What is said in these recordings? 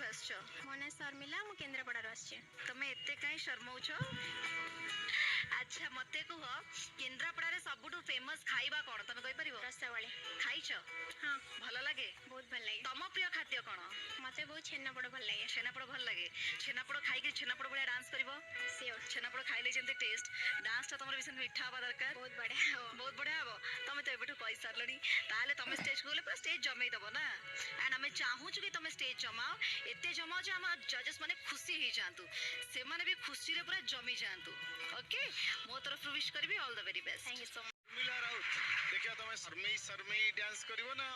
कोठु आसछ मो ना शर्मिला मु केन्द्रापड़ा आसी तमे एते काई शर्माउछ अच्छा मते कह केन्द्रापड़ा रे सबुठु फेमस खाइबा कोन तमे कहि परिबो रसावली खाइछ हाँ भलो लागे बहुत भल लगे तम प्रिय खाद्य कोन मते बहुत छेनापोड़ भल लगे छेनापोड़ भल लागे छेनापोड़ खाइ के छेनापोड़ बढिया डांस करबो श्योर छेनापोड़ खाइले जेंते टेस्ट डांस ता तमर विषय मीठा हवा दरकार बहुत बढ़िया हो बहुत बढ़िया हबो तमे तो एबेठु कहि सारलनी ताले तमे स्टेज को गले पूरा स्टेज जमेई दबो ना एंड हमें चाहू कि तमे स्टेज जमाओ एते जमाओ जे हम जजेस माने खुशी ही जांतु से माने भी खुशी रे पूरा जमी जांतु ओके मो तरफ विश करबी all the very best thank you so much मिला राउत देखिए तुम शर्मई शर्मई डांस करिवो ना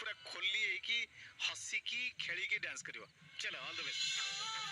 पूरा खोली है कि हसी की खेली की डांस करिवो चलो ऑल द बेस्ट